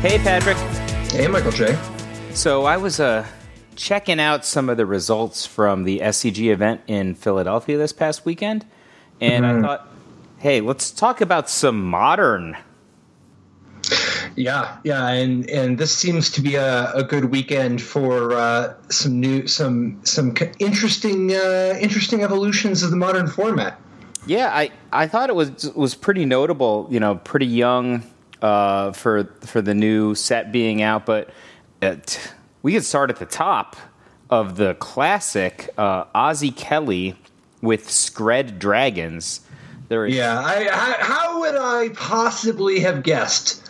Hey, Patrick. Hey, Michael J. So I was checking out some of the results from the SCG event in Philadelphia this past weekend, and I thought, hey, let's talk about some Modern. Yeah, and this seems to be a good weekend for some interesting evolutions of the Modern format. Yeah, I thought it was pretty notable, pretty young for the new set being out, but we could start at the top of the classic Ozzy Kelly with Skred Dragons. How would I possibly have guessed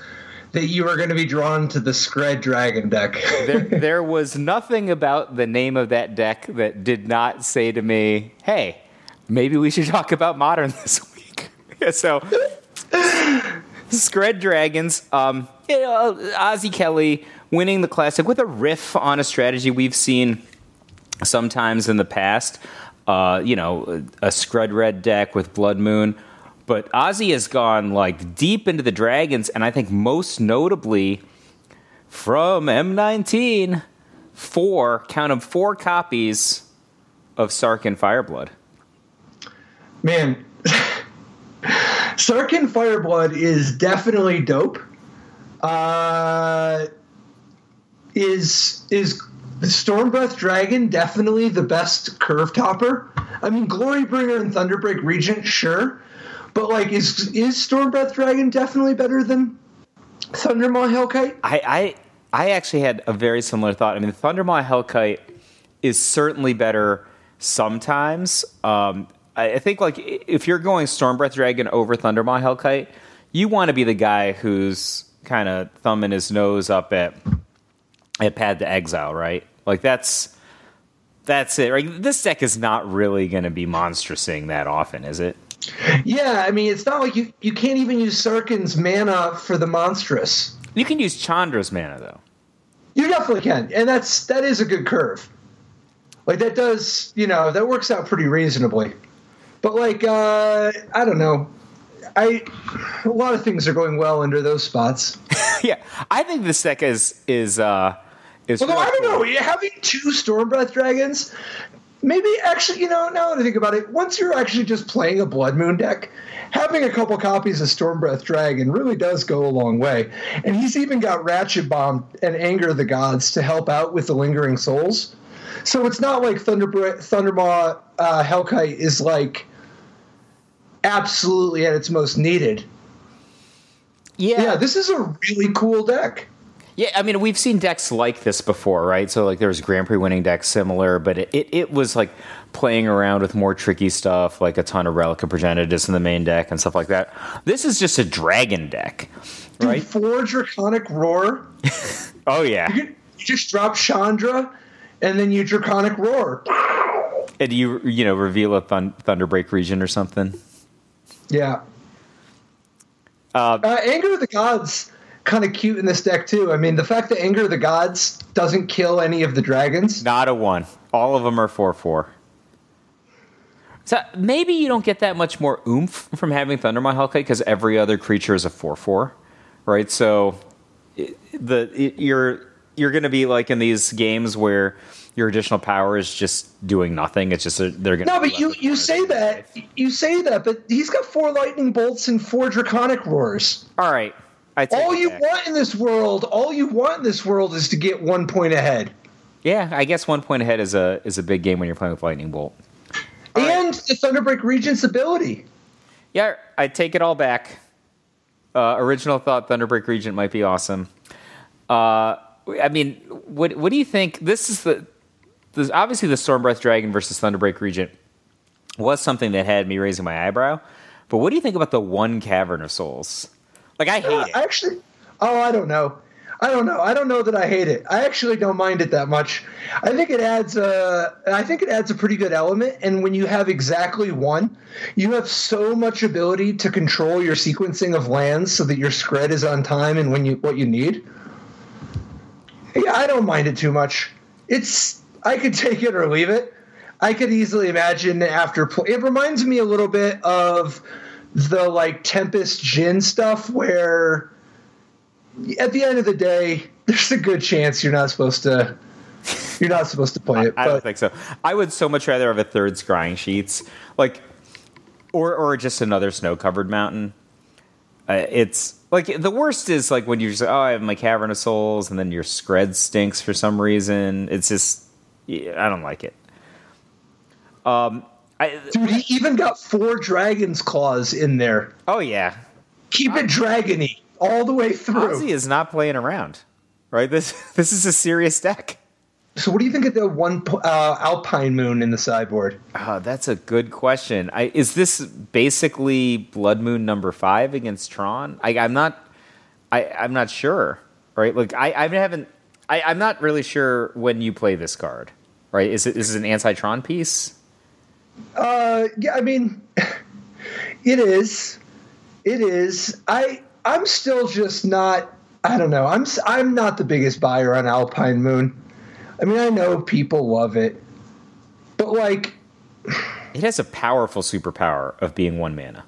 that you were going to be drawn to the Skred Dragon deck? there was nothing about the name of that deck that did not say to me, hey, maybe we should talk about Modern this week. So, Skred Dragons, Ozzy Kelly winning the Classic with a riff on a strategy we've seen sometimes in the past. A Skred Red deck with Blood Moon. But Ozzy has gone deep into the Dragons, and I think most notably from M19, four copies of Sarkhan Fireblood. Man, Sarkhan Fireblood is definitely dope. Is the Stormbreath Dragon definitely the best curve topper? I mean, Glorybringer and Thunderbreak Regent, sure. But, is Stormbreath Dragon definitely better than Thundermaw Hellkite? I actually had a very similar thought. I mean, Thundermaw Hellkite is certainly better sometimes. I think, if you're going Stormbreath Dragon over Thundermaw Hellkite, you want to be the guy who's kind of thumbing his nose up at Pad to Exile, right? That's it, right? This deck is not really going to be monstrosing that often, is it? Yeah, I mean, it's not like you can't even use Sarkhan's mana for the monstrous. You can use Chandra's mana, though. You definitely can, and that is a good curve. That does, that works out pretty reasonably. But, I don't know. A lot of things are going well under those spots. Yeah, I think this deck is although really I don't know, having two Stormbreath Dragons, maybe actually, now that I think about it, once you're actually just playing a Blood Moon deck, having a couple copies of Stormbreath Dragon really does go a long way. And he's even got Ratchet Bomb and Anger of the Gods to help out with the Lingering Souls. So it's not like Thundermaw Hellkite is absolutely at its most needed. Yeah, this is a really cool deck. Yeah, I mean, we've seen decks like this before, right? So, there was Grand Prix winning decks similar, but it was, playing around with more tricky stuff, like a ton of Relic of Progenitus in the main deck and stuff like that. This is just a dragon deck, right? Dude, 4 Draconic Roar. Oh, yeah. You just drop Chandra, and then you Draconic Roar. And you reveal a Thunderbreak Regent or something? Yeah. Anger of the Gods, kind of cute in this deck, too. I mean, the fact that Anger of the Gods doesn't kill any of the dragons. Not a one. All of them are 4/4. So maybe you don't get that much more oomph from having Thundermaw Hellkite because every other creature is a 4/4, right? So you're going to be in these games where your additional power is just doing nothing. It's just they're going to. No, but you say that, but he's got 4 lightning bolts and 4 Draconic Roars. All right. All you want in this world is to get 1 point ahead. Yeah, I guess 1 point ahead is a big game when you're playing with Lightning Bolt. And the Thunderbreak Regent's ability. Yeah, I take it all back. Original thought Thunderbreak Regent might be awesome. I mean, what do you think? This is obviously the Stormbreath Dragon versus Thunderbreak Regent was something that had me raising my eyebrow. But what do you think about the 1 Cavern of Souls? I hate it. Actually, I don't know. I don't know that I hate it. I actually don't mind it that much. I think it adds a pretty good element. And when you have exactly 1, you have so much ability to control your sequencing of lands so that your Skred is on time and what you need. Yeah, I don't mind it too much. I could take it or leave it. I could easily imagine it reminds me a little bit of the Tempest Djinn stuff where at the end of the day, there's a good chance you're not supposed to play it. I don't think so. I would so much rather have a third Scrying Sheets, like, or just another snow-covered mountain. It's like the worst is like when you just I have my Cavern of Souls, and then your Skred stinks for some reason. It's just I don't like it. Dude, he even got 4 Dragon's Claws in there. Oh yeah, keep it dragony all the way through. Ozzy is not playing around, right? This is a serious deck. So what do you think of the one Alpine Moon in the sideboard? That's a good question. Is this basically Blood Moon number 5 against Tron? I'm not sure. Right? Like I'm not really sure when you play this card. Right? Is it an anti-Tron piece? Yeah, I mean, it is. It is. I'm still just not. I don't know. I'm not the biggest buyer on Alpine Moon. I mean, I know people love it, but like, it has a powerful superpower of being 1 mana.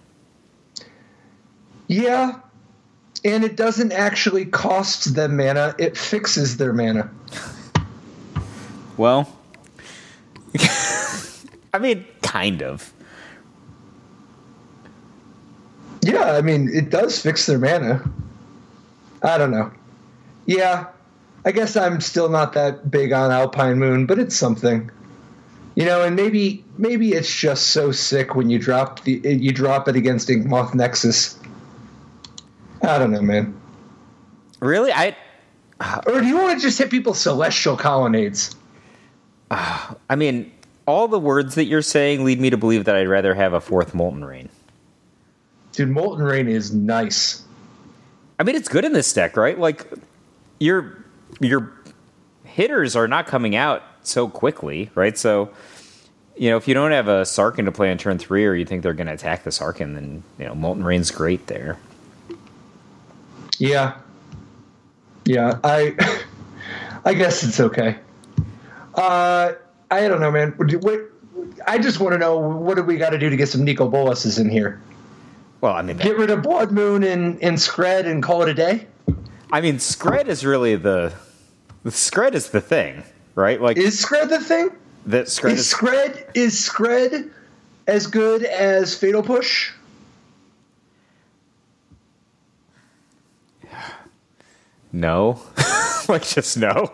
Yeah, and it doesn't actually cost them mana; it fixes their mana. Well, I mean, kind of. Yeah, I mean, it does fix their mana. I don't know. Yeah. I guess I'm still not that big on Alpine Moon, but it's something, and maybe it's just so sick when you drop it against Inkmoth Nexus. I don't know, man. Really, or do you want to just hit people Celestial Colonnades? I mean, all the words that you're saying lead me to believe that I'd rather have a 4th Molten Rain. Dude, Molten Rain is nice. I mean, it's good in this deck, right? Like, your hitters are not coming out so quickly, right? So, if you don't have a Sarkhan to play on turn 3, or you think they're going to attack the Sarkhan, then Molten Rain's great there. Yeah, I guess it's okay. I don't know, man. I just want to know, what do we got to do to get some Nico Boluses in here? Well, I mean, get rid of Blood Moon and Skred and call it a day. I mean, Skred is really the Skred is the thing, right? Like, is Skred the thing? That Skred is Skred as good as Fatal Push? No, like just no.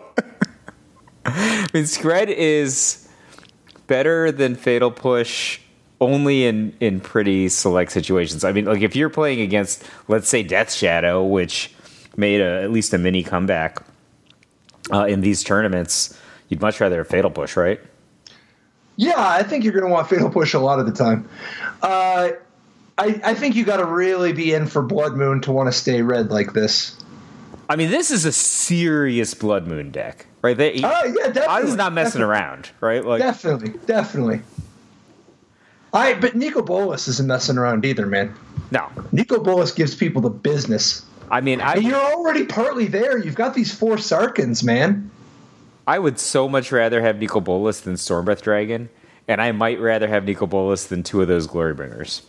I mean, Skred is better than Fatal Push only in pretty select situations. I mean, like if you're playing against, let's say, Death Shadow, which made at least a mini comeback in these tournaments, you'd much rather have Fatal Push, right? Yeah, I think you're going to want Fatal Push a lot of the time. I think you got to really be in for Blood Moon to want to stay red like this. I mean, this is a serious Blood Moon deck, right? Yeah, definitely. He's not messing around, right? Like, definitely. But Nico Bolas isn't messing around either, man. No. Nico Bolas gives people the business. I mean, and you're already partly there. You've got these 4 Sarkhans, man. I would so much rather have Nico Bolas than Stormbreath Dragon, and I might rather have Nico Bolas than 2 of those Glorybringers.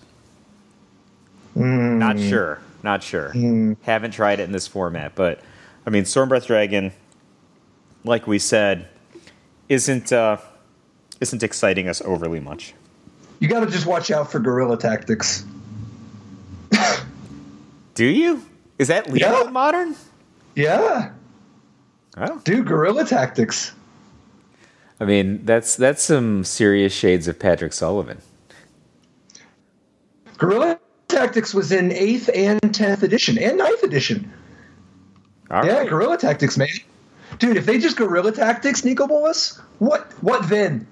Not sure. Haven't tried it in this format, but I mean, Stormbreath Dragon, like we said, isn't exciting us overly much. You got to just watch out for guerrilla tactics. Do you? Is that legal in Modern? Yeah. Oh. Dude, guerrilla tactics. I mean, that's some serious shades of Patrick Sullivan. Guerrilla Tactics was in 8th and 10th edition and 9th edition. Right. Guerrilla Tactics, man. Dude, if they just Guerrilla Tactics Nico Bolas, what then?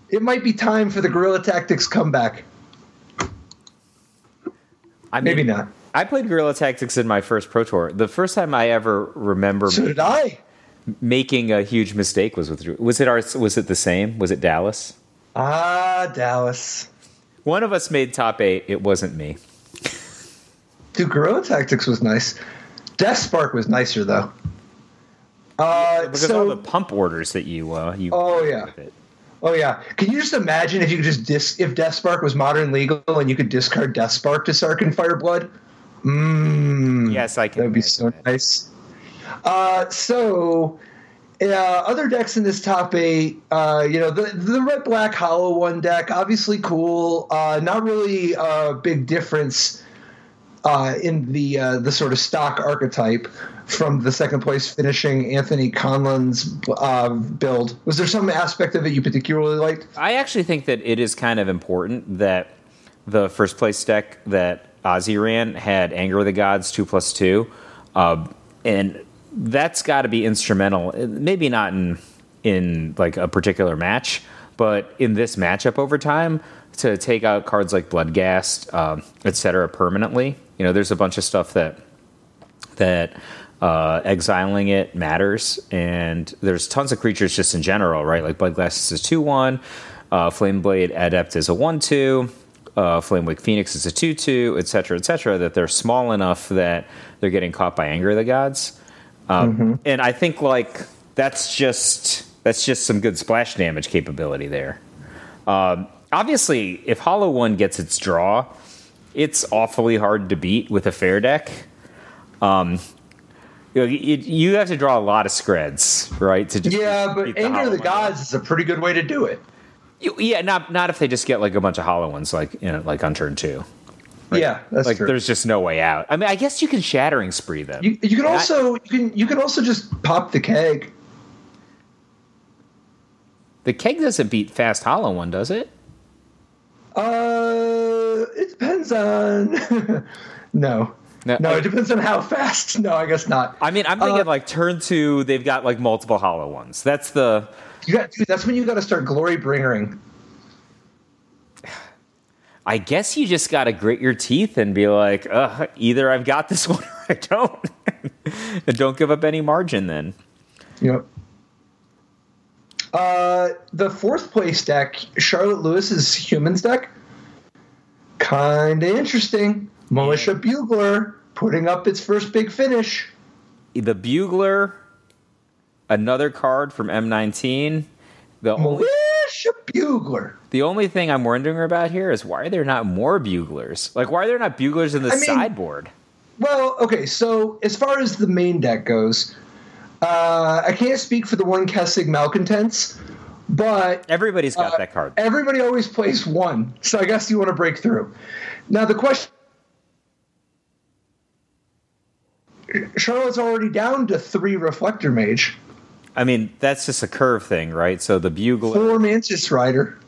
It might be time for the Guerrilla Tactics comeback. Maybe not. I played Guerrilla Tactics in my first Pro Tour. The first time I ever remember making a huge mistake was it the same? Was it Dallas? Dallas. One of us made top 8. It wasn't me. Dude, Guerrilla Tactics was nice. Death Spark was nicer, though. Because all the pump orders that you oh, yeah. With it. Oh, yeah. Can you just imagine if you could just if Death Spark was Modern legal and you could discard Death Spark to Sarkhan Fireblood? Yes, I can. That would be so nice. Other decks in this top 8, the red black hollow one deck, obviously cool. Not really a big difference in the sort of stock archetype from the second place finishing Anthony Conlon's build. Was there some aspect of it you particularly liked? I actually think that it is kind of important that the first place deck that Ozzy ran had Anger of the Gods 2/2, and that's got to be instrumental. Maybe not in like a particular match, but in this matchup over time to take out cards like Bloodghast, etc. permanently. You know, there's a bunch of stuff that exiling it matters, and there's tons of creatures just in general, right? Like Bloodghast is a 2/1, Flameblade Adept is a 1/2. Flamewake Phoenix is a 2/2, etc., that they're small enough that they're getting caught by Anger of the Gods. And I think like that's just some good splash damage capability there. Obviously, if Hollow One gets its draw, it's awfully hard to beat with a fair deck. You have to draw a lot of Skreds, right? To just but Anger of the Gods is a pretty good way to do it. Not if they just get like a bunch of Hollow Ones, like on turn 2. Right? Yeah, that's like true. There's just no way out. I mean, I guess you can Shattering Spree them. You can also just pop the keg. The keg doesn't beat fast Hollow One, does it? It depends on. No, it depends on how fast. No, I guess not. I mean, I'm thinking like turn 2, they've got like multiple Hollow Ones. That's the. That's when you got to start Glorybringering. I guess you just got to grit your teeth and be like, either I've got this one or I don't. And don't give up any margin then. Yep. The fourth place deck, Charlotte Lewis's Humans deck, kind of interesting. Militia Bugler putting up its first big finish. The Bugler, another card from M19. Militia Bugler. The only thing I'm wondering about here is why are there not more Buglers? Like, why are there not Buglers in the sideboard? Well, okay, so as far as the main deck goes, I can't speak for the one Kessig Malcontents, but everybody's got that card. Everybody always plays one, so I guess you want to break through. Now, the question... Charlotte's already down to 3 Reflector Mage. I mean, that's just a curve thing, right? So the Bugler... 4 Mantis Rider.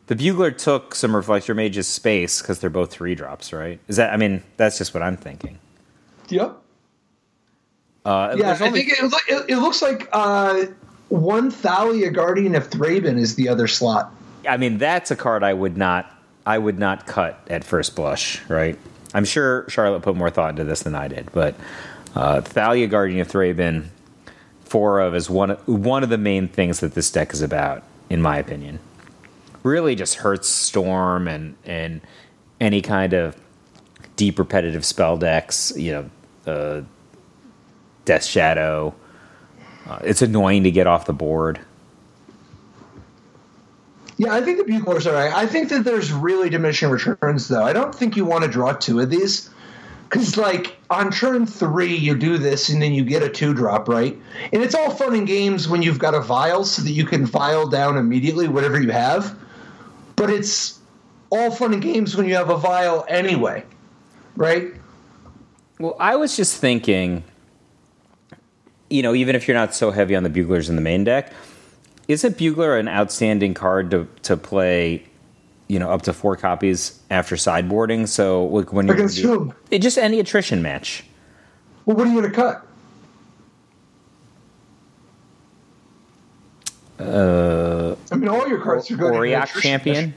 The Bugler took some Reflector Mage's space because they're both 3-drops, right? I mean, that's just what I'm thinking. Yep. I think it looks like one Thalia Guardian of Thraben is the other slot. I mean, that's a card I would not cut at first blush, right? I'm sure Charlotte put more thought into this than I did, but Thalia Guardian of Thraben, 4 of is one of the main things that this deck is about, in my opinion. Really just hurts Storm and any kind of deep repetitive spell decks, Death Shadow. It's annoying to get off the board. Yeah, I think the Bugler's all right. I think that there's really diminishing returns, though. I don't think you want to draw 2 of these. Because, like, on turn 3, you do this, and then you get a 2-drop, right? And it's all fun and games when you've got a vial so that you can vial down immediately whatever you have. But it's all fun and games when you have a vial anyway, right? Well, I was just thinking, even if you're not so heavy on the Buglers in the main deck, isn't Bugler an outstanding card to play, up to 4 copies after sideboarding? So like when against whom? Just any attrition match. Well, what are you going to cut? I mean, all your cards are going to Auriok Champion. Match.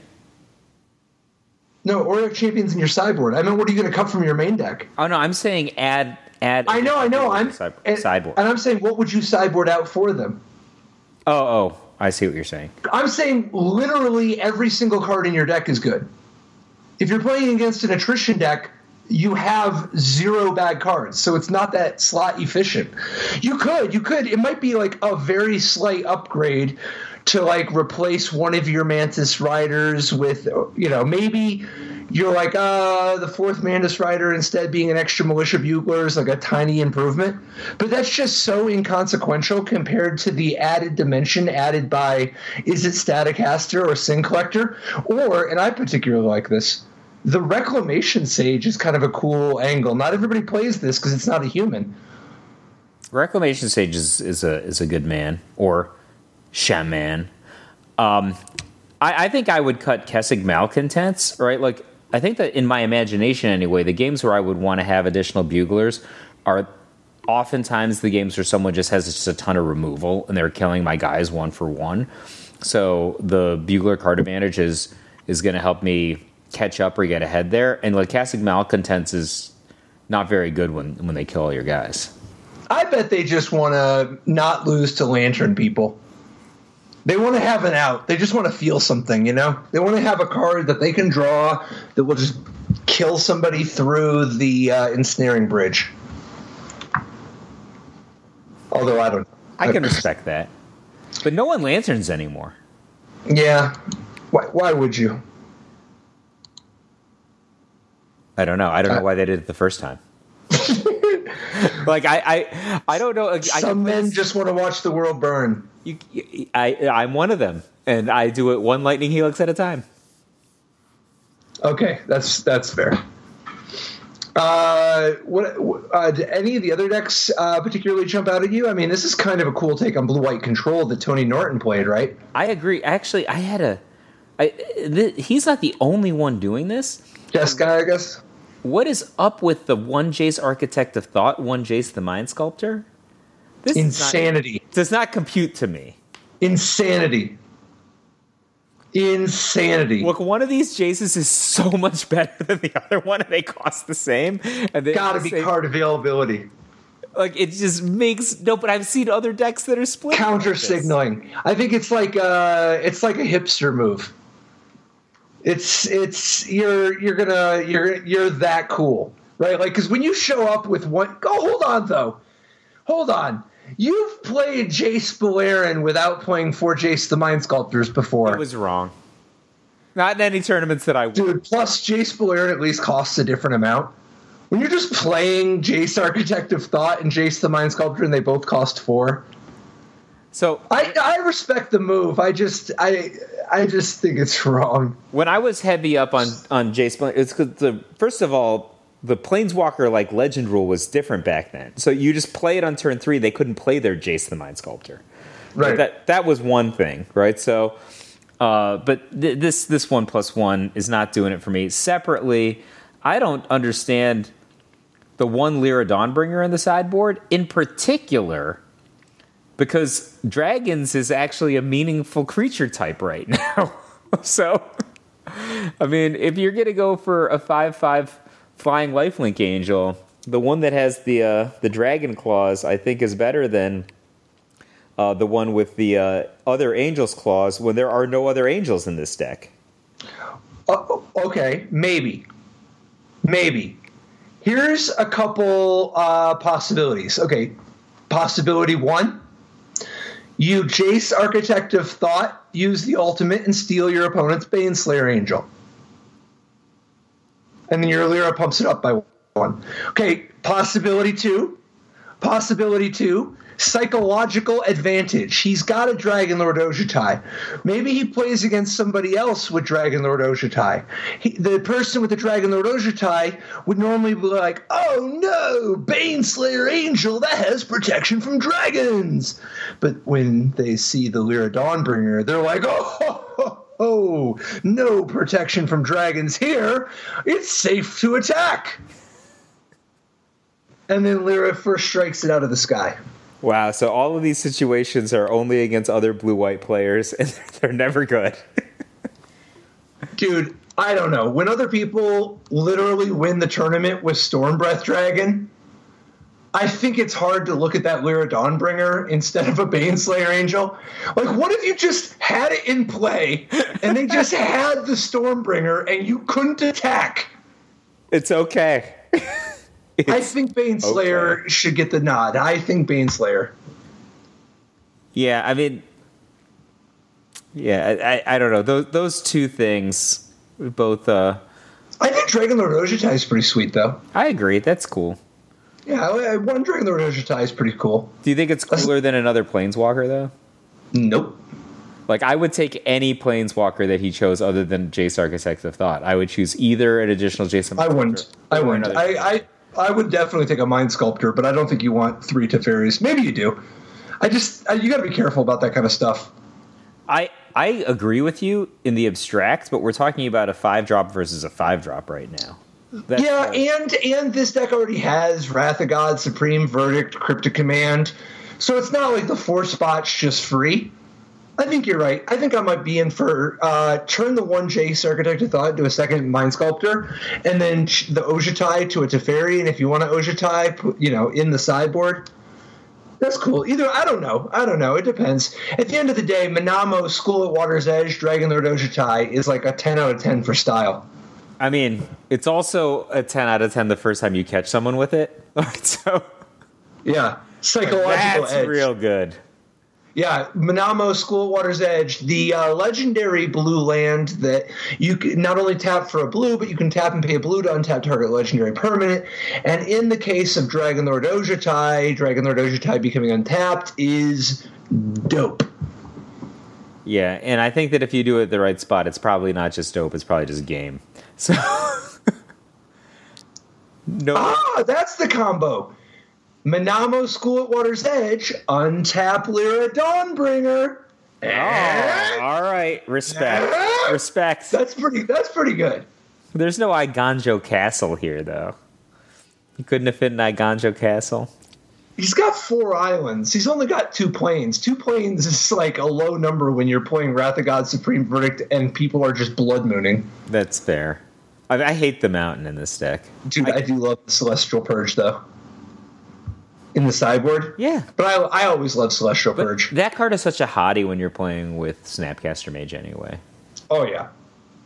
No, Auriok Champion's in your sideboard. I mean, what are you going to cut from your main deck? Oh no, I'm saying add. I know. I'm sideboard, and I'm saying, what would you sideboard out for them? Oh, I see what you're saying. I'm saying literally every single card in your deck is good. If you're playing against an attrition deck, you have 0 bad cards, so it's not that slot efficient. You could. It might be like a very slight upgrade to like replace one of your Mantis Riders with, maybe you're like, the 4th Mantis Rider instead being an extra Militia Bugler is like a tiny improvement. But that's just so inconsequential compared to the added dimension added by, is it Staticaster or Sin Collector? Or, and I particularly like this, the Reclamation Sage is kind of a cool angle. Not everybody plays this because it's not a human. Reclamation Sage is a good man, or shaman. I think I would cut Kessig Malcontents, right? Like, I think that in my imagination anyway, the games where I would want to have additional buglers are oftentimes the games where someone just has just a ton of removal and they're killing my guys 1 for 1. So the bugler card advantage is going to help me catch up or get ahead there. And like Kessig Malcontents is not very good when they kill all your guys. I bet they just want to not lose to Lantern people. They want to have an out. They just want to feel something, They want to have a card that they can draw that will just kill somebody through the ensnaring bridge. Although I don't know. I can respect that. But no one Lanterns anymore. Yeah. Why would you? I don't know. I don't know why they did it the first time. Like I don't know. Some men just want to watch the world burn. I'm one of them, and I do it 1 lightning helix at a time. Okay, that's fair. Did any of the other decks particularly jump out at you? I mean, this is kind of a cool take on blue-white control that Tony Norton played, right? I agree. Actually, he's not the only one doing this. Yes, guy, I guess. What is up with the 1 Jace Architect of Thought, 1 Jace the Mind Sculptor? This Insanity. Does not compute to me. Insanity. Look, one of these Jaces is so much better than the other one, and they cost the same. And gotta be card availability. Like, it just makes no. But I've seen other decks that are split. Counter signaling. I think it's like a hipster move. It's you're that cool, right? Like, because when you show up with one, hold on. You've played Jace Beleren without playing 4 Jace the Mind Sculptors before. I was wrong. Not in any tournaments that I won. Dude, plus Jace Beleren at least costs a different amount. When you're just playing Jace Architect of Thought and Jace the Mind Sculptor and they both cost 4. So I respect the move. I just think it's wrong. When I was heavy up on Jace Beleren, it's because first of all, the Planeswalker like legend rule was different back then. So you just play it on turn 3. They couldn't play their Jace the Mind Sculptor. Right. That was one thing, right? So, but this 1+1 is not doing it for me. Separately, I don't understand the 1 Lyra Dawnbringer in the sideboard in particular, because dragons is actually a meaningful creature type right now. So, I mean, if you're going to go for a 5/5 flying lifelink angel, the one that has the dragon claws, I think, is better than the one with the other angel's claws when there are no other angels in this deck. Okay, maybe. Here's a couple possibilities. Okay, possibility 1. You Jace Architect of Thought, use the ultimate, and steal your opponent's Baneslayer Angel. And then your Lyra pumps it up by 1. Okay, possibility 2. Psychological advantage. He's got a Dragonlord Ojutai. Maybe he plays against somebody else with Dragonlord Ojutai. The person with the Dragonlord Ojutai would normally be like, oh no, Baneslayer Angel, that has protection from dragons. But when they see the Lyra Dawnbringer, they're like, oh, no protection from dragons here. It's safe to attack. And then Lyra first strikes it out of the sky. Wow, so all of these situations are only against other blue-white players, and they're never good. Dude, I don't know. When other people literally win the tournament with Stormbreath Dragon, I think it's hard to look at that Lyra Dawnbringer instead of a Baneslayer Angel. Like, what if you just had it in play, and they just had the Stormbringer, and you couldn't attack? It's okay. I think Baneslayer should get the nod. I think Baneslayer. Yeah, I mean, yeah, I don't know. Those two things, both. I think Dragonlord Ojutai is pretty sweet, though. I agree. That's cool. Yeah, one Dragonlord Ojutai is pretty cool. Do you think it's cooler than another Planeswalker, though? Nope. Like, I would take any Planeswalker that he chose other than Jace Architect of Thought. I would choose either an additional Jason. I wouldn't. I would definitely take a Mind Sculptor, but I don't think you want 3 Teferis. Maybe you do. You got to be careful about that kind of stuff. I agree with you in the abstract, but we're talking about a 5-drop versus a 5-drop right now. And this deck already has Wrath of God, Supreme Verdict, Cryptic Command, so it's not like the 4 spots just free. I think you're right. I think I might be in for turn the 1 Jace Architect of Thought into a second Mind Sculptor, and then the Ojutai to a Teferi, and if you want an Ojutai, put, in the sideboard. That's cool. Either, I don't know. It depends. At the end of the day, Manamo, School at Water's Edge, Dragonlord Ojutai is like a 10 out of 10 for style. I mean, it's also a 10 out of 10 the first time you catch someone with it. So, yeah, psychological that's edge. Real good. Yeah, Manamo, School at Water's Edge, the legendary blue land that you can not only tap for a blue, but you can tap and pay a blue to untap target legendary permanent. And in the case of Dragonlord Ojutai becoming untapped is dope. Yeah, and I think that if you do it at the right spot, it's probably not just dope, it's probably just game. So, that's the combo. Manamo, School at Water's Edge, untap Lyra Dawnbringer. Oh, all right. Respect. Respect. That's pretty good. There's no Iganjo Castle here, though. You couldn't have fit an Iganjo Castle? He's got 4 islands. He's only got 2 planes. 2 planes is like a low number when you're playing Wrath of God, Supreme Verdict, and people are just blood mooning. That's fair. I hate the mountain in this deck. Dude, I do love the Celestial Purge, though. In the sideboard? Yeah. But I always love Celestial Purge. That card is such a hottie when you're playing with Snapcaster Mage anyway. Oh, yeah.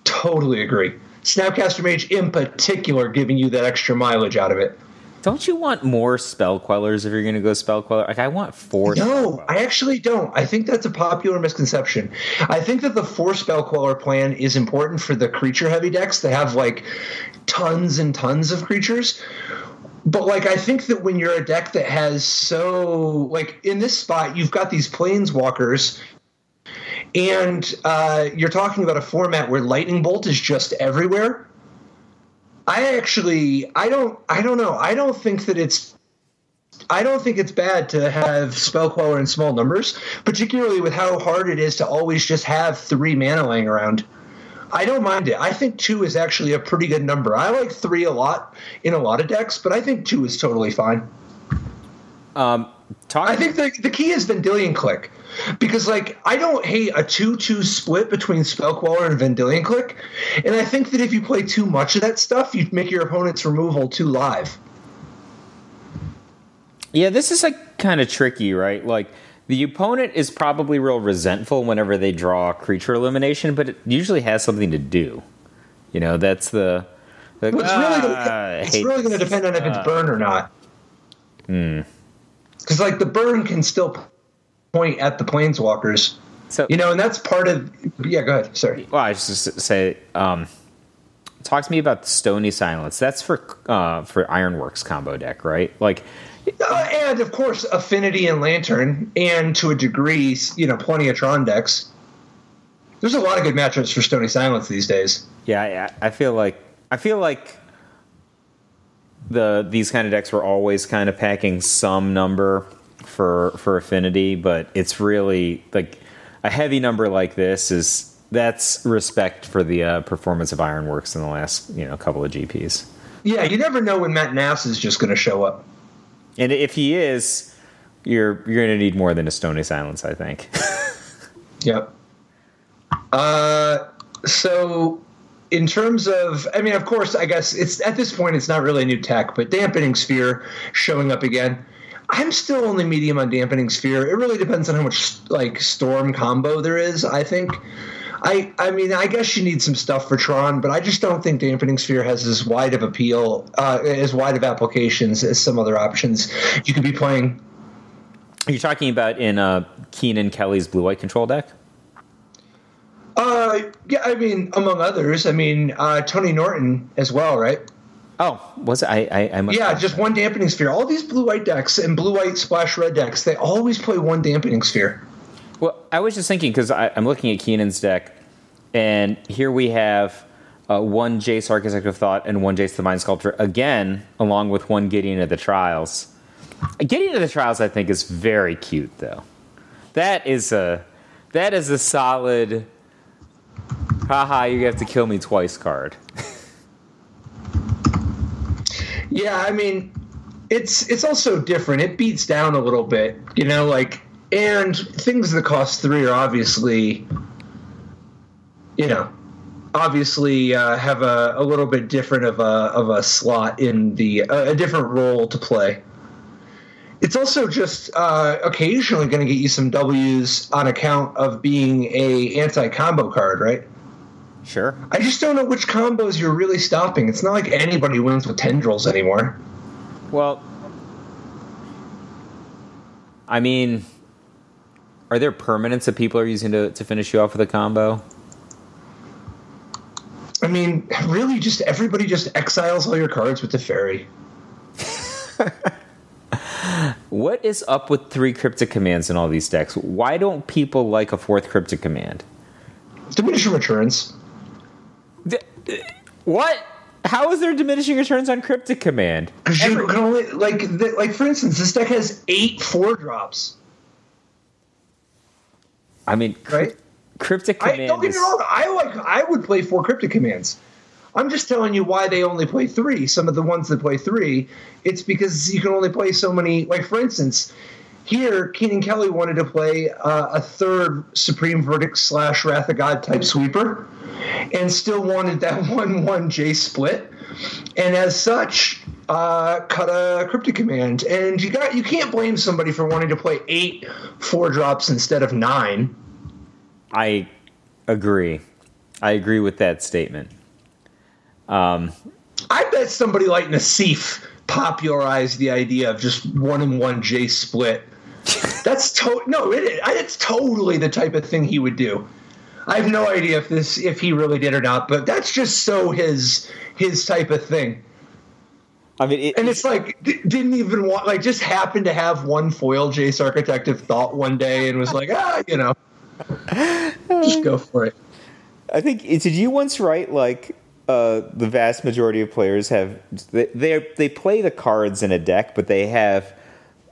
Totally agree. Snapcaster Mage in particular giving you that extra mileage out of it. Don't you want more Spell Quellers if you're going to go Spell Queller? Like, I want 4. No, I actually don't. I think that's a popular misconception. I think that the 4 Spell Queller plan is important for the creature-heavy decks that have, like, tons and tons of creatures. But, like, I think that when you're a deck that has in this spot, you've got these Planeswalkers, and you're talking about a format where Lightning Bolt is just everywhere. I don't know. I don't think it's bad to have Spell Queller in small numbers, particularly with how hard it is to always just have 3 mana laying around. I don't mind it. I think 2 is actually a pretty good number. I like 3 a lot in a lot of decks, but I think 2 is totally fine. I think the key is Vendilion Click, because like I don't hate a 2-2 split between Spell Queller and Vendilion Click, and I think that if you play too much of that stuff, you make your opponent's removal too live. Yeah, this is like kind of tricky, right? Like, the opponent is probably real resentful whenever they draw creature elimination, but it usually has something to do. That's the it's really going to depend on if it's burn or not. Because like the burn can still point at the Planeswalkers. So and that's part of. Yeah, go ahead. Sorry. Well, I was just to say, talk to me about Stony Silence. That's for Ironworks combo deck, right? Like. And, of course, Affinity and Lantern, and to a degree, plenty of Tron decks. There's a lot of good matchups for Stony Silence these days. Yeah, I feel like these kind of decks were always kind of packing some number for Affinity, but it's really like a heavy number like this that's respect for the performance of Ironworks in the last couple of GPs. Yeah, you never know when Matt Nass is just going to show up. And if he is, you're going to need more than a Stony Silence, I think. Yep. So in terms of, of course, I guess it's at this point it's not really a new tech, but Dampening Sphere showing up again. I'm still only medium on Dampening Sphere. It really depends on how much like Storm combo there is, I think. I mean, I guess you need some stuff for Tron, but I just don't think Dampening Sphere has as wide of appeal, as wide of applications as some other options you could be playing. Are you talking about in Keenan Kelly's blue-white control deck? Yeah, I mean, among others. I mean, Tony Norton as well, right? Oh, was it? I must yeah, just one Dampening Sphere. All these blue-white decks and blue-white splash red decks, they always play one Dampening Sphere. Well, I was just thinking, because I'm looking at Keenan's deck, and here we have one Jace Architect of Thought and one Jace the Mind Sculptor, again, along with one Gideon of the Trials. Gideon of the Trials, I think, is very cute, though. That is a solid, haha, you have to kill me twice card. Yeah, I mean, it's also different. It beats down a little bit, you know, like, and things that cost 3 are obviously, you know, have a little bit different of a slot in the a different role to play. It's also just occasionally going to get you some W's on account of being a anti-combo card, right? Sure. I just don't know which combos you're really stopping. It's not like anybody wins with Tendrils anymore. Well, I mean, are there permanents that people are using to finish you off with a combo? I mean, really, just everybody just exiles all your cards with the Fairy. What is up with 3 Cryptic Commands in all these decks? Why don't people like a 4th Cryptic Command? Diminishing returns. What? How is there diminishing returns on Cryptic Command? Because you can only, like for instance, this deck has 8 4-drops. I mean, right? Cryptic Command. Don't get me wrong. I would play 4 Cryptic Commands. I'm just telling you why they only play 3. Some of the ones that play 3, it's because you can only play so many. Like, for instance, here, Keenan Kelly wanted to play a 3rd Supreme Verdict / Wrath of God type sweeper, and still wanted that 1/1 J split, and as such, cut a Cryptic Command. And you can't blame somebody for wanting to play 8 4-drops instead of 9. I agree. I agree with that statement. I bet somebody like Nassif popularized the idea of just 1/1 J split. That's it's totally the type of thing he would do. I have no idea if he really did or not, but that's just so his type of thing. I mean, it's like didn't even want, like, just happened to have one foil Jace Architect of Thought one day and was like, you know, just go for it. I think, did you once write, like, the vast majority of players they play the cards in a deck, but they have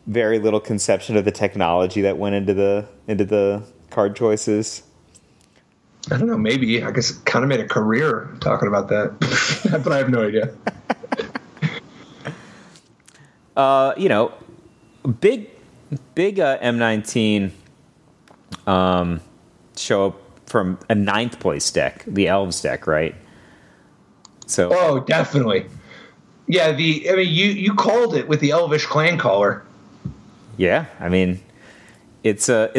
very little conception of the technology that went into the card choices? I don't know. Maybe. I guess it kind of made a career talking about that, but I have no idea. You know, big M19 show up from a 9th place deck, the Elves deck, right? So. Oh, definitely. Yeah, you called it with the Elvish Clan Caller. Yeah, I mean, it's a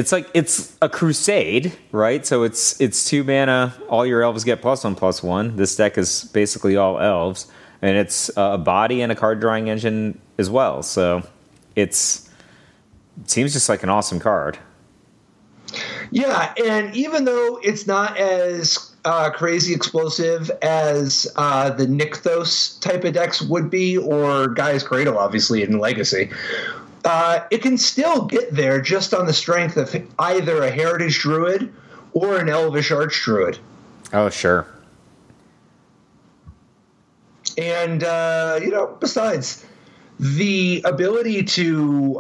crusade, right? So it's 2 mana. All your elves get +1/+1. This deck is basically all elves, and it's a body and a card drawing engine as well. So it seems just like an awesome card. Yeah, and even though it's not as crazy explosive as the Nykthos type of decks would be, or Gaia's Cradle, obviously, in Legacy, it can still get there just on the strength of either a Heritage Druid or an Elvish Archdruid. Oh, sure. And, besides, the ability to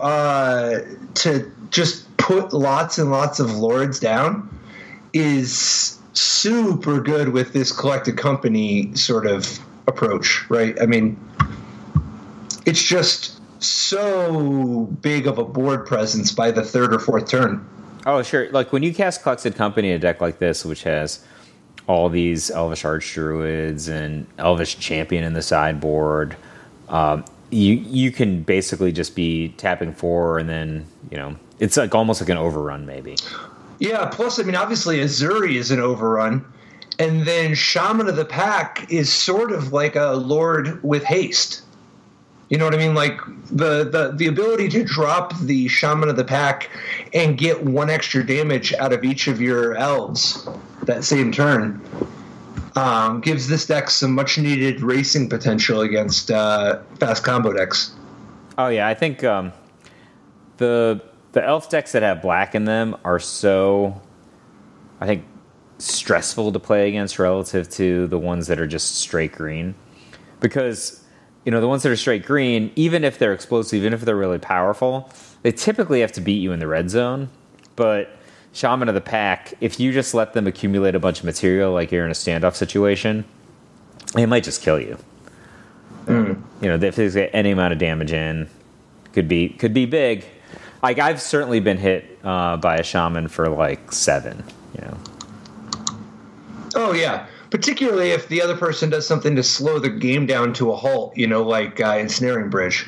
just put lots and lots of Lords down is super good with this Collected Company sort of approach, right? I mean, it's just so big of a board presence by the 3rd or 4th turn. Oh, sure. Like, when you cast Collected Company in a deck like this, which has all these Elvish Archdruids and Elvish Champion in the sideboard, you can basically just be tapping 4, and then, you know, it's like almost like an overrun, maybe. Yeah, plus, I mean, obviously Azuri is an overrun, and then Shaman of the Pack is sort of like a Lord with haste. You know what I mean? Like, the ability to drop the Shaman of the Pack and get one extra damage out of each of your elves that same turn gives this deck some much-needed racing potential against fast combo decks. Oh, yeah, I think the elf decks that have black in them are so, I think, stressful to play against relative to the ones that are just straight green. Because, you know, the ones that are straight green, even if they're explosive, even if they're really powerful, they typically have to beat you in the red zone. But Shaman of the Pack, if you just let them accumulate a bunch of material like you're in a standoff situation, they might just kill you. You know, if they get any amount of damage in, could be big. Like, I've certainly been hit by a shaman for like 7, you know. Oh, yeah. Particularly if the other person does something to slow the game down to a halt, you know, like Ensnaring Bridge.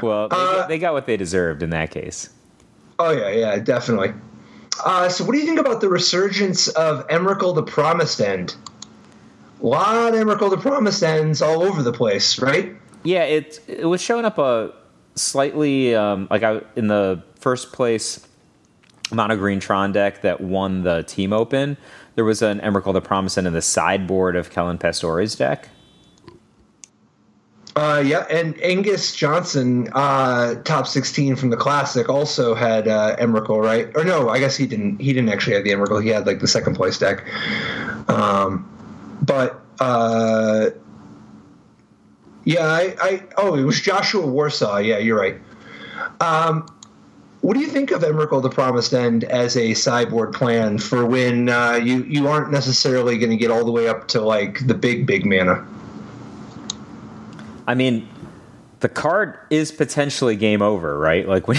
Well, they got what they deserved in that case. Oh, yeah, definitely. So what do you think about the resurgence of Emrakul the Promised End? A lot of Emrakul the Promised Ends all over the place, right? Yeah, it was showing up a slightly in the first place mono green Tron deck that won the team open. There was an Emrakul the Promised End in the sideboard of Kellen Pastore's deck. Yeah, and Angus Johnson, top 16 from the Classic, also had Emrakul, right? Or no, I guess he didn't. He didn't actually have the Emrakul. He had like the second place deck. Yeah, it was Joshua Warsaw. Yeah, you're right. What do you think of Emrakul the Promised End as a sideboard plan for when you aren't necessarily going to get all the way up to like the big mana? I mean, the card is potentially game over, right? Like when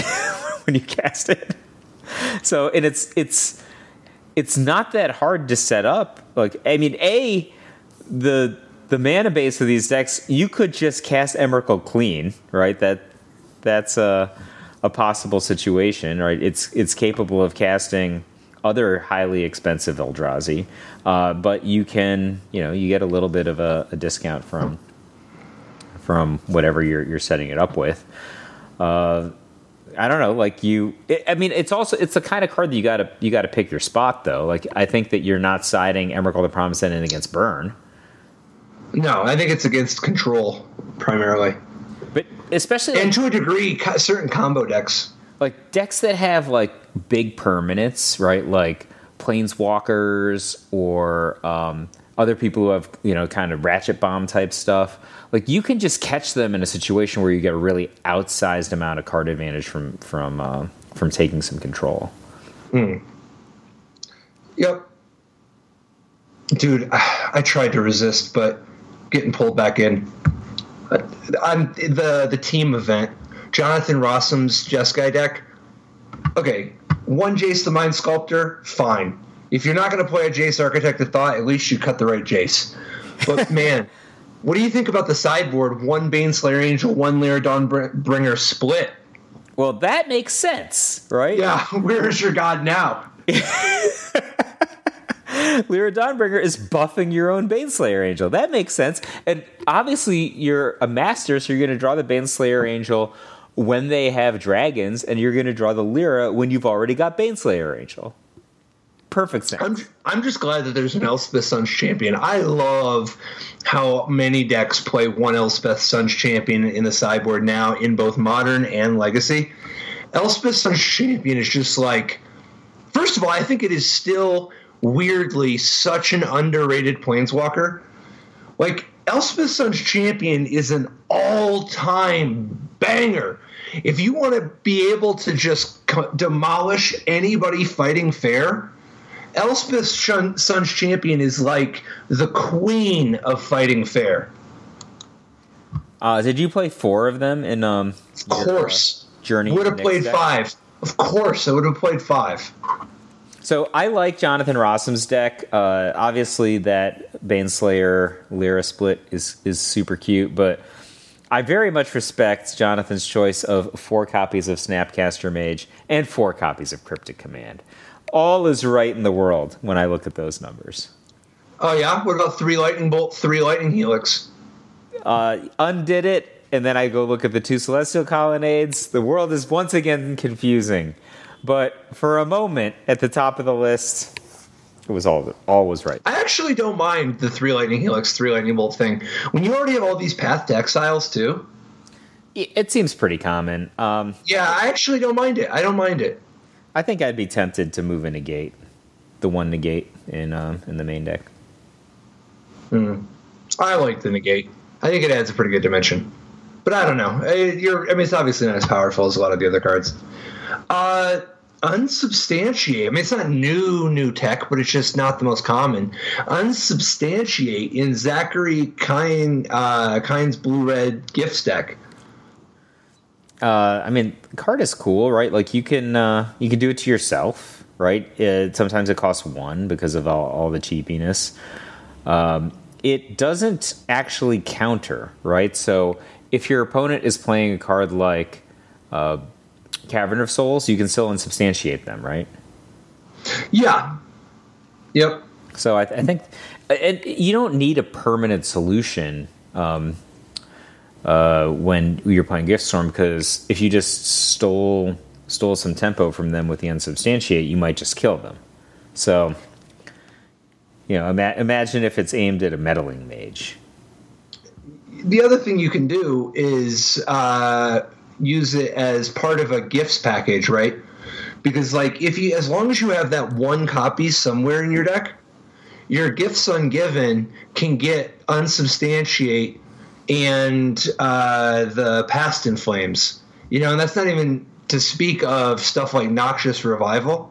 when you cast it. So, and it's not that hard to set up. Like, I mean, the mana base of these decks, you could just cast Emrakul clean, right? That's a possible situation, right? It's capable of casting other highly expensive Eldrazi, but you can, you get a little bit of a discount from whatever you're setting it up with. I don't know, like it's the kind of card that you gotta pick your spot though. Like, I think that you're not siding Emrakul the Promised End in against burn. No, I think it's against control primarily. But especially, and to a degree, certain combo decks, like decks that have like big permanents, right? Like Planeswalkers or other people who have kind of ratchet bomb type stuff. Like, you can just catch them in a situation where you get a really outsized amount of card advantage from taking some control. Yep. Dude, I tried to resist, but getting pulled back in. On the team event, Jonathan Rossum's Jeskai deck. Okay, one Jace the Mind Sculptor, fine. If you're not going to play a Jace Architect of Thought, at least you cut the right Jace. But man, what do you think about the sideboard? One Baneslayer Angel, one Lyra Dawnbringer split. Well, that makes sense, right? Yeah, where is your god now? Lyra Dawnbringer is buffing your own Baneslayer Angel. That makes sense. And obviously, you're a master, so you're going to draw the Baneslayer Angel when they have dragons, and you're going to draw the Lyra when you've already got Baneslayer Angel. Perfect sense. I'm just glad that there's an Elspeth Suns champion. I love how many decks play one Elspeth Suns champion in the sideboard now in both Modern and Legacy. Elspeth Suns champion is just like, first of all, I think it is still weirdly such an underrated planeswalker. Like, Elspeth Suns champion is an all-time banger. If you want to be able to just demolish anybody fighting fair, Elspeth Suns champion is like the queen of fighting fair. Did you play 4 of them in of course Journey? Would have played deck? 5. Of course, I would have played 5. So I like Jonathan Rossum's deck. Obviously, that Baneslayer Lyra split is super cute, but I very much respect Jonathan's choice of 4 copies of Snapcaster Mage and 4 copies of Cryptic Command. All is right in the world when I look at those numbers. Oh, yeah? What about 3 Lightning Bolt, 3 Lightning Helix? Undid it, and then I go look at the 2 Celestial Colonnades. The world is once again confusing. But for a moment, at the top of the list, it was all was right. I actually don't mind the 3 Lightning Helix, 3 Lightning Bolt thing. When you already have all these Path to Exiles, too. It seems pretty common. Yeah, I actually don't mind it. I don't mind it. I think I'd be tempted to move a negate, the 1 negate in the main deck. I like the negate. I think it adds a pretty good dimension. But I don't know. It's obviously not as powerful as a lot of the other cards. Unsubstantiate. I mean, it's not new tech, but it's just not the most common. Unsubstantiate in Zachary Kine's blue-red gifts deck. The card is cool, right? Like you can do it to yourself, right? Sometimes it costs 1 because of all the cheapiness. It doesn't actually counter, right? So if your opponent is playing a card like Cavern of Souls, you can still unsubstantiate them, right? Yeah. Yep. So I think you don't need a permanent solution when you're playing Giftstorm, because if you just stole some tempo from them with the unsubstantiate, you might just kill them. So, imagine if it's aimed at a meddling mage. The other thing you can do is use it as part of a gifts package, right? Because as long as you have that 1 copy somewhere in your deck, your Gifts Ungiven can get unsubstantiate and the Past in Flames. And that's not even to speak of stuff like Noxious Revival.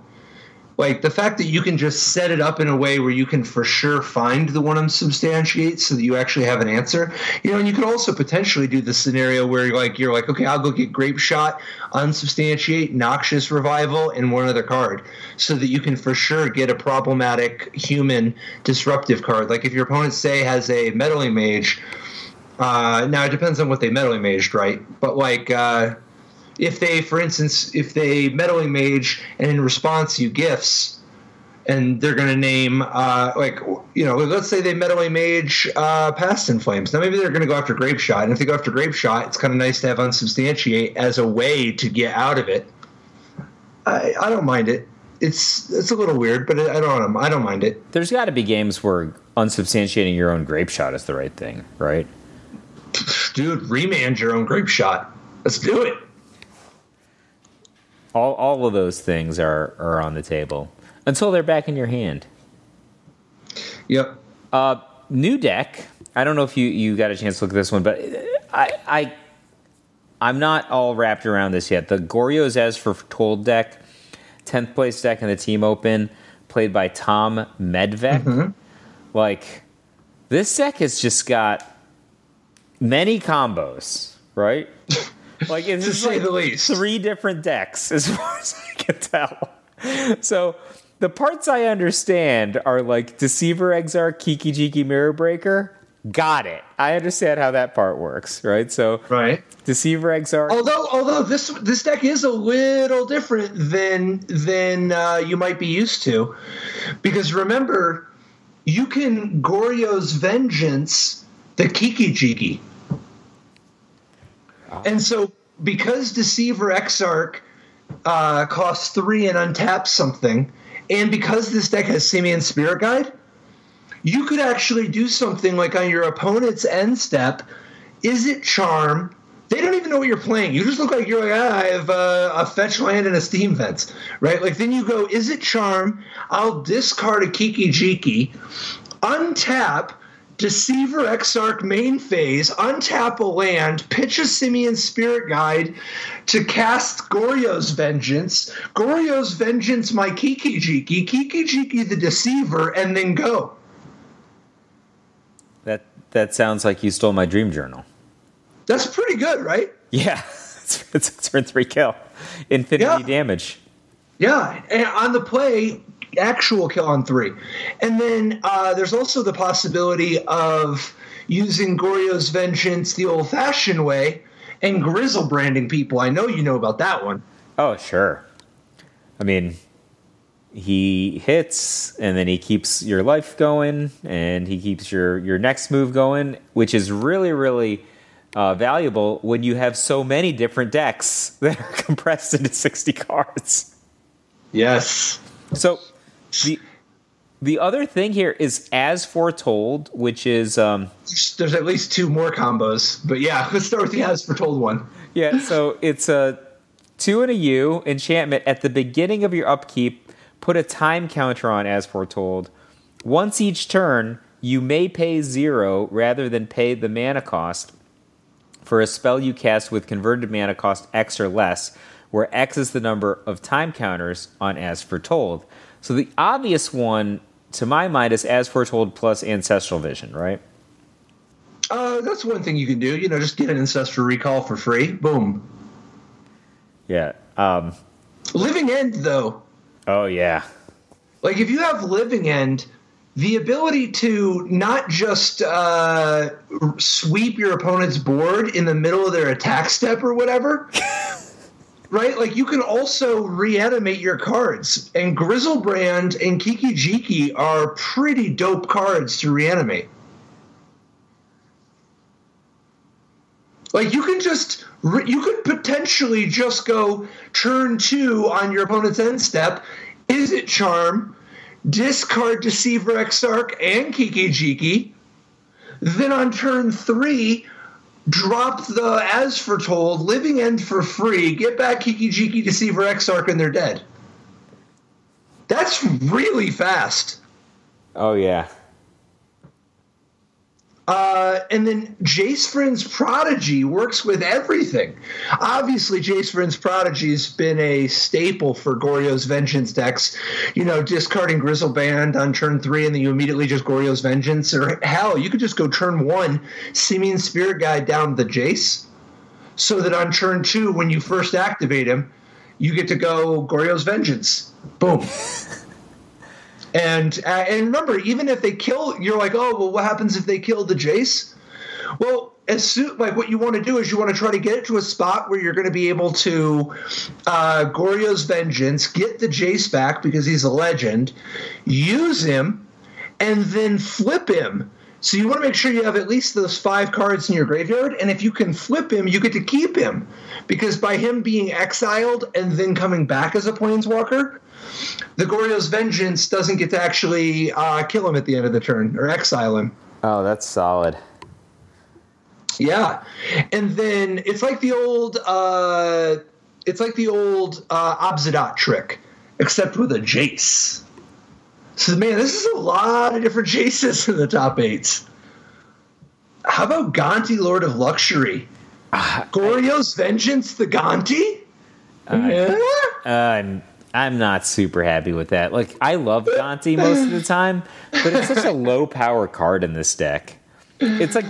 Like, the fact that you can just set it up in a way where you can for sure find the one unsubstantiate so that you actually have an answer. And you could also potentially do the scenario where you're like, okay, I'll go get Grape Shot, unsubstantiate, Noxious Revival, and one other card so that you can for sure get a problematic human disruptive card. Like if your opponent, say, has a Meddling Mage, now it depends on what they Meddling Maged, right? But if they Meddling Mage and in response you gifts, and they're going to name, let's say they Meddling Mage Past in Flames. Now maybe they're going to go after Grape Shot, and if they go after Grape Shot, it's kind of nice to have unsubstantiate as a way to get out of it. I don't mind it. It's a little weird, but I don't mind it. There's got to be games where unsubstantiating your own Grape Shot is the right thing, right? Dude, remand your own Grape Shot. Let's do it. All of those things are on the table until they're back in your hand. Yep. New deck. I don't know if you got a chance to look at this one, but I'm not all wrapped around this yet. The Goryo's As for Told deck, 10th place deck in the Team Open, played by Tom Medvec. Mm-hmm. This deck has just got many combos, right? It's to say the least. 3 different decks, as far as I can tell. So the parts I understand are Deceiver Exarch, Kiki Jiki Mirror Breaker. Got it. I understand how that part works, right? So right. Deceiver Exarch. Although this deck is a little different than you might be used to, because remember, you can Goryo's Vengeance the Kiki Jiki. And so, because Deceiver Exarch costs 3 and untaps something, and because this deck has Simian Spirit Guide, you could actually do something like on your opponent's end step. Is it Charm? They don't even know what you're playing. You just look like I have a fetch land and a Steam Vents, right? Then you go, is it Charm? I'll discard a Kiki Jiki, untap Deceiver Exarch main phase, untap a land, pitch a Simian Spirit Guide to cast Goryo's Vengeance my Kiki Jiki the Deceiver, and then go. That sounds like you stole my dream journal. That's pretty good, right? Yeah, it's a turn 3 kill, infinity damage. Yeah, and on the play, actual kill on 3. And then there's also the possibility of using Goryo's Vengeance the old-fashioned way and grizzle branding people. I know you know about that one. Oh, sure. I mean, he hits, and then he keeps your life going, and he keeps your next move going, which is really, really valuable when you have so many different decks that are compressed into 60 cards. Yes. So the other thing here is As Foretold, which is there's at least 2 more combos, but yeah, let's start with the As Foretold one. Yeah, so it's a 2 and a U enchantment. At the beginning of your upkeep, put a time counter on As Foretold. Once each turn, you may pay 0 rather than pay the mana cost for a spell you cast with converted mana cost X or less, where X is the number of time counters on As Foretold. So the obvious one, to my mind, is As Foretold plus Ancestral Vision, right? That's one thing you can do. Just get an Ancestral Recall for free. Boom. Yeah. Living End, though. Oh, yeah. Like, if you have Living End, the ability to not just sweep your opponent's board in the middle of their attack step or whatever, right? Like, you can also reanimate your cards. And Grizzlebrand and Kiki Jiki are pretty dope cards to reanimate. Like, you could potentially just go turn 2 on your opponent's end step, Is It Charm, discard Deceiver Exarch and Kiki Jiki, then on turn 3, drop the As Foretold, Living End for free, get back Kiki Jiki, Deceiver Exarch, and they're dead. That's really fast. Oh, yeah. And then Jace Vryn's Prodigy works with everything. Obviously, Jace Vryn's Prodigy has been a staple for Goryo's Vengeance decks. Discarding Grizzleband on turn 3, and then you immediately just Goryo's Vengeance. Or hell, you could just go turn 1, Simian Spirit Guide down the Jace, so that on turn 2, when you first activate him, you get to go Goryo's Vengeance. Boom. And remember, even if they kill, you're like, oh, well, what happens if they kill the Jace? Well, what you want to do is you want to try to get it to a spot where you're going to be able to Goryo's Vengeance, get the Jace back because he's a legend, use him, and then flip him. So you want to make sure you have at least those 5 cards in your graveyard, and if you can flip him, you get to keep him. Because by him being exiled and then coming back as a Planeswalker, the Goryo's Vengeance doesn't get to actually kill him at the end of the turn or exile him. Oh, that's solid. Yeah, and then it's like the old Obsidat trick, except with a Jace. So man, this is a lot of different Jaces in the top 8s. How about Gonti, Lord of Luxury? Goryo's Vengeance, the Gonti? I'm not super happy with that. Like, I love Gonti most of the time, but it's such a low power card in this deck. It's like,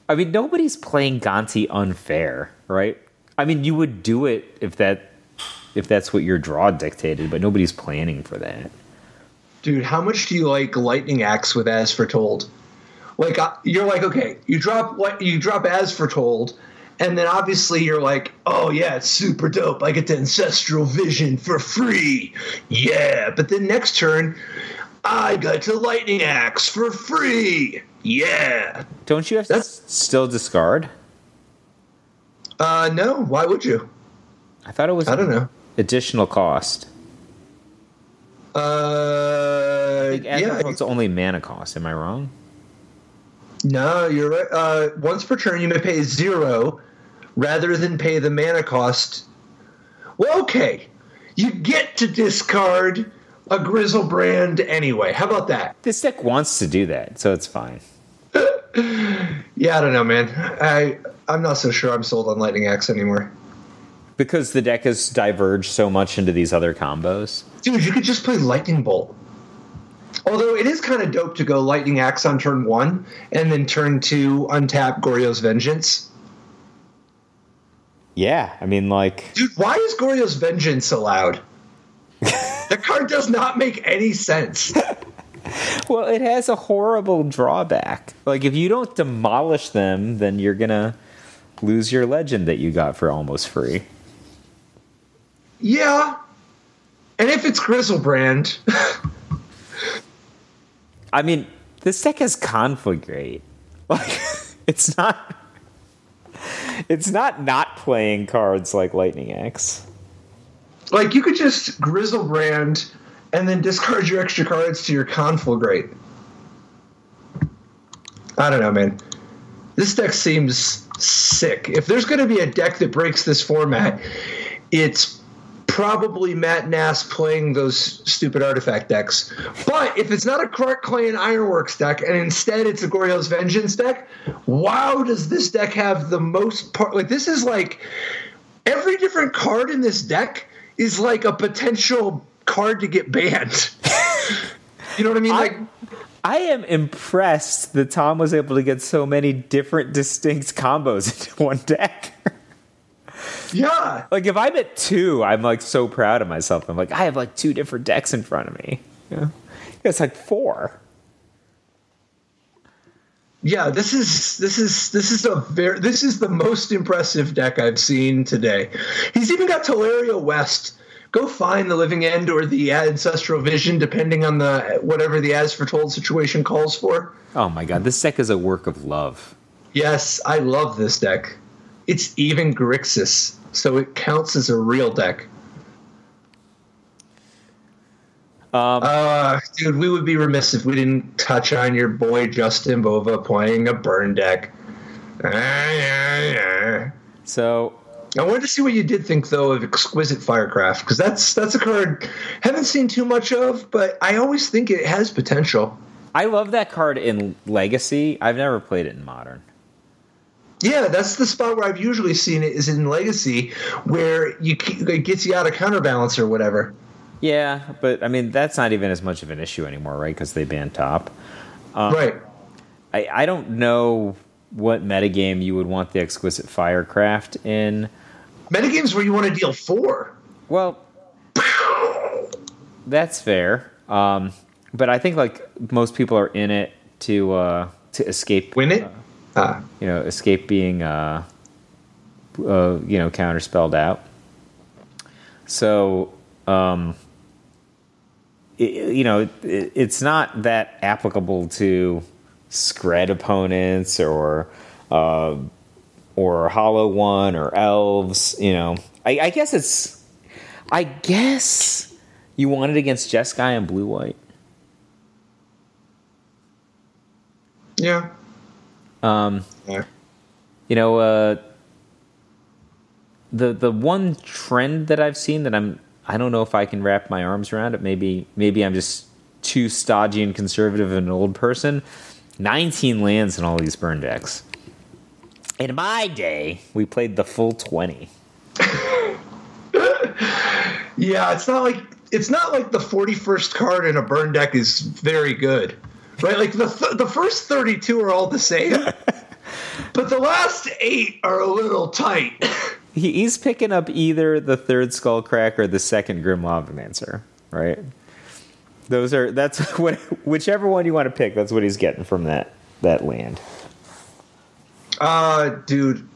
I mean, nobody's playing Gonti unfair, right? I mean, you would do it if that's what your draw dictated, but nobody's planning for that. Dude, how much do you like Lightning Axe with As Foretold? Like, you're like, okay, you drop As Foretold, and then obviously you're like, oh yeah, it's super dope. I get the Ancestral Vision for free. Yeah. But then next turn, I got to Lightning Axe for free. Yeah. Don't you have to still discard? No. Why would you? I thought it was. I don't know. Additional cost. I think it's only mana cost. Am I wrong? No, you're right. Once per turn, you may pay 0 rather than pay the mana cost. Well, okay. You get to discard a Grizzlebrand anyway. How about that? This deck wants to do that, so it's fine. Yeah, I don't know, man. I'm not so sure I'm sold on Lightning Axe anymore. Because the deck has diverged so much into these other combos. Dude, you could just play Lightning Bolt. Although it is kind of dope to go Lightning Axe on turn 1 and then turn 2 untap Goryo's Vengeance. Yeah, I mean, like... Dude, why is Goryo's Vengeance allowed? That card does not make any sense. Well, it has a horrible drawback. Like, if you don't demolish them, then you're going to lose your legend that you got for almost free. Yeah. And if it's Grizzlebrand... I mean, this deck has Conflagrate. Like, it's not playing cards like Lightning Axe. Like, you could just Grizzlebrand and then discard your extra cards to your Conflagrate. I don't know, man. This deck seems sick. If there's going to be a deck that breaks this format, it's probably Matt Nass playing those stupid artifact decks. But if it's not a Clark Clay and Ironworks deck, and instead it's a Goryo's Vengeance deck, wow, does this deck have the most part? Like, this is like every different card in this deck is like a potential card to get banned. You know what I mean? I am impressed that Tom was able to get so many different distinct combos into one deck. Yeah. Like, if I'm at 2, I'm like so proud of myself. I'm like, I have like 2 different decks in front of me. Yeah. It's like 4. Yeah, this is the most impressive deck I've seen today. He's even got Teleria West. Go find the Living End or the Ancestral Vision, depending on the whatever the As Foretold situation calls for. Oh my god, this deck is a work of love. Yes, I love this deck. It's even Grixis, so it counts as a real deck. Dude, we would be remiss if we didn't touch on your boy Justin Bova playing a burn deck. So I wanted to see what you did think, though, of Exquisite Firecraft, because that's a card I haven't seen too much of, but I always think it has potential. I love that card in Legacy. I've never played it in Modern. Yeah, that's the spot where I've usually seen it, is in Legacy, where it gets you out of counterbalance or whatever. Yeah, but I mean, that's not even as much of an issue anymore, right? Because they banned top. Right. I don't know what metagame you would want the Exquisite Firecraft in. Metagames where you want to deal 4. Well, that's fair. But I think like most people are in it to escape. Win it? Escape being counterspelled out. So it's not that applicable to Skred opponents or Hollow One or Elves. I guess you want it against Jeskai and Blue White. Yeah. The one trend that I've seen that I don't know if I can wrap my arms around it. Maybe I'm just too stodgy and conservative of an old person. 19 lands in all these burn decks. In my day, we played the full 20. Yeah, it's not like the 41st card in a burn deck is very good, right? Like the first 32 are all the same, but the last 8 are a little tight. He's picking up either the 3rd Skullcrack or the 2nd Grim Lavamancer, right? That's whichever one you want to pick. That's what he's getting from that land. Dude,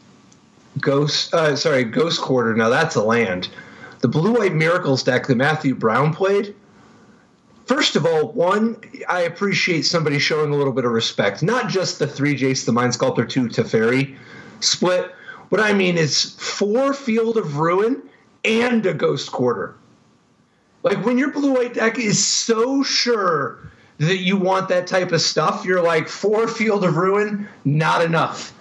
Ghost Quarter. Now that's a land. The Blue White Miracles deck that Matthew Brown played. First of all, I appreciate somebody showing a little bit of respect. Not just the 3 Jace the Mind Sculptor 2 Teferi split. What I mean is 4 Field of Ruin and a Ghost Quarter. Like, when your blue-white deck is so sure that you want that type of stuff, you're like, 4 Field of Ruin, not enough.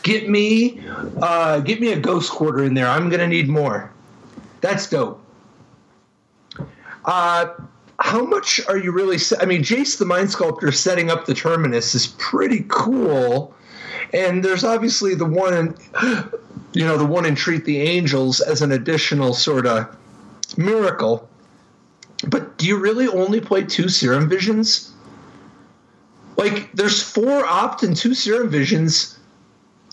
Get me a Ghost Quarter in there. I'm going to need more. That's dope. How much are you really... Jace the Mind Sculptor setting up the Terminus is pretty cool. And there's obviously the one in Treat the Angels as an additional sort of miracle. But do you really only play 2 Serum Visions? Like, there's 4 Opt and 2 Serum Visions.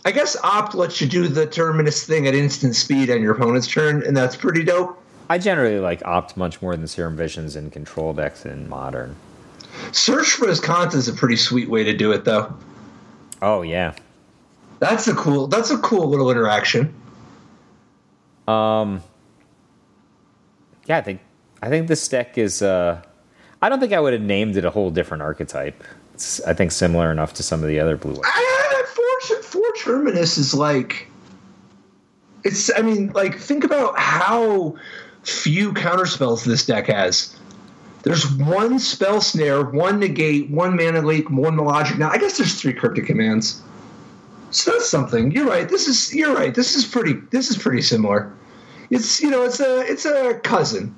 I guess Opt lets you do the Terminus thing at instant speed on your opponent's turn, and that's pretty dope. I generally like Opt much more than Serum Visions in Control decks in Modern. Search for Wisconsin is a pretty sweet way to do it, though. Oh yeah, that's a cool little interaction. Yeah, I think this deck is. I don't think I would have named it a whole different archetype. It's, I think, similar enough to some of the other blue-white. Four Terminus is like. It's. I mean, like, think about how few counterspells this deck has. There's one Spell Snare, one Negate, one Mana Leak, one Logic. Now, I guess there's 3 Cryptic Commands. So that's something. You're right. This is pretty similar. It's it's a cousin.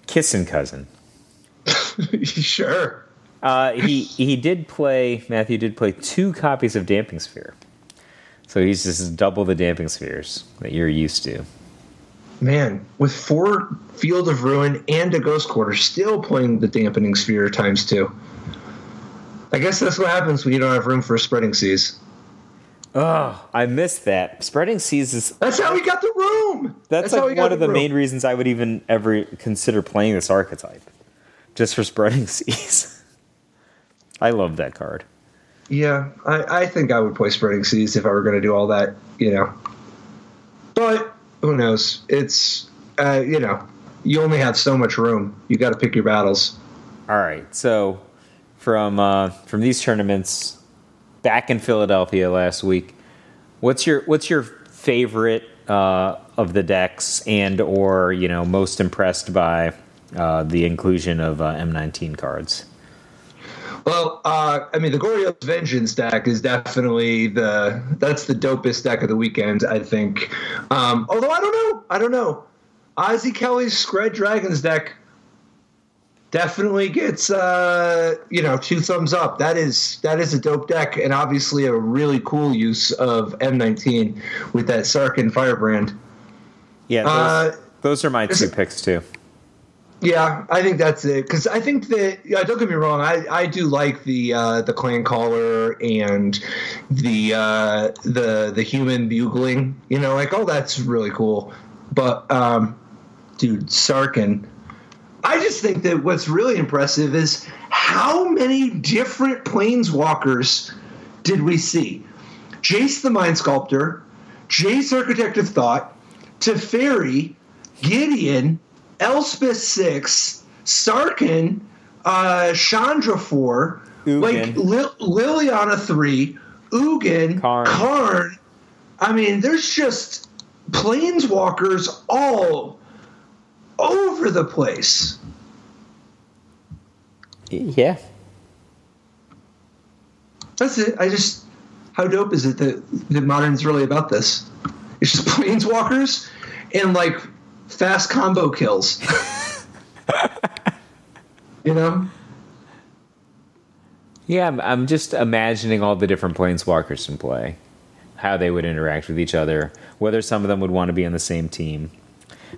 Kissing cousin. Sure. Matthew did play 2 copies of Damping Sphere. So he's just double the Damping Spheres that you're used to. Man, with 4 Field of Ruin and a Ghost Quarter, still playing the Dampening Sphere times 2. I guess that's what happens when you don't have room for a Spreading Seas. Oh, I missed that. Spreading Seas is... That's how we got the room! That's like one of the main reasons I would even ever consider playing this archetype. Just for Spreading Seas. I love that card. Yeah, I think I would play Spreading Seas if I were going to do all that, But... who knows? It's, you only have so much room. You got to pick your battles. All right. So from these tournaments back in Philadelphia last week, what's your favorite of the decks and or, most impressed by the inclusion of M19 cards? Well, the Goryo's Vengeance deck is definitely that's the dopest deck of the weekend, I think. Although I don't know. Ozzy Kelly's Skred Dragons deck definitely gets 2 thumbs up. That is a dope deck, and obviously a really cool use of M19 with that Sarkhan Firebrand. Yeah, those are my 2 picks too. Yeah, I think that's it. Because I think that, don't get me wrong, I do like the Clan Caller and the human bugling. All that's really cool. But, dude, Sarkhan, I just think that what's really impressive is how many different Planeswalkers did we see? Jace the Mind Sculptor, Jace Architect of Thought, Teferi, Gideon, Elspeth 6, Sarkhan, Chandra 4, Ugin. Liliana 3, Ugin, Karn. I mean, there's just Planeswalkers all over the place. Yeah. That's it. How dope is it that Modern's really about this? It's just Planeswalkers and, fast combo kills. Yeah, I'm just imagining all the different Planeswalkers in play, how they would interact with each other, whether some of them would want to be on the same team.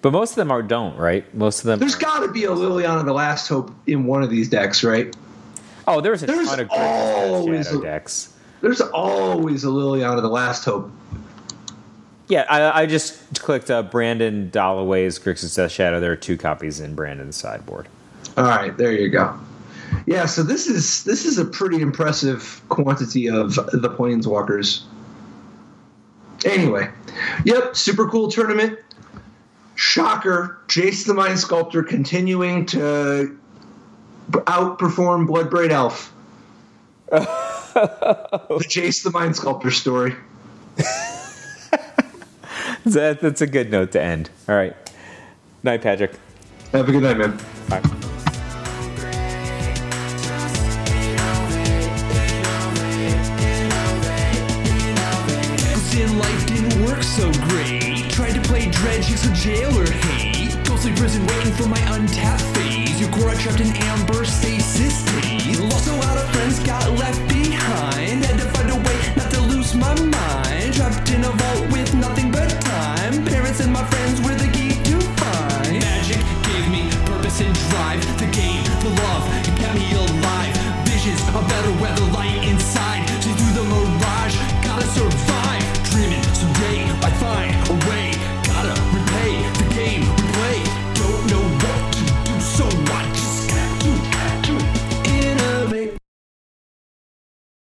But most of them don't, right? Most of them. There's got to be a Liliana the Last Hope in one of these decks, right? Oh, there's a ton of great Shadow decks. There's always a Liliana the Last Hope. Yeah, I just clicked Brandon Dalloway's Grixis Death Shadow. There are 2 copies in Brandon's sideboard. All right, there you go. Yeah, so this is a pretty impressive quantity of the Planeswalkers. Anyway, yep, super cool tournament. Shocker, Jace the Mind Sculptor continuing to outperform Bloodbraid Elf. The Jace the Mind Sculptor story. That's a good note to end. All right. Night, Patrick. Have a good night, man. Bye. Life didn't work so great. Tried to play Dredge, it's a jailer hate. Ghostly prison waiting for my untapped phase. Your core trapped in amber stasis state. Lost a lot of friends, got left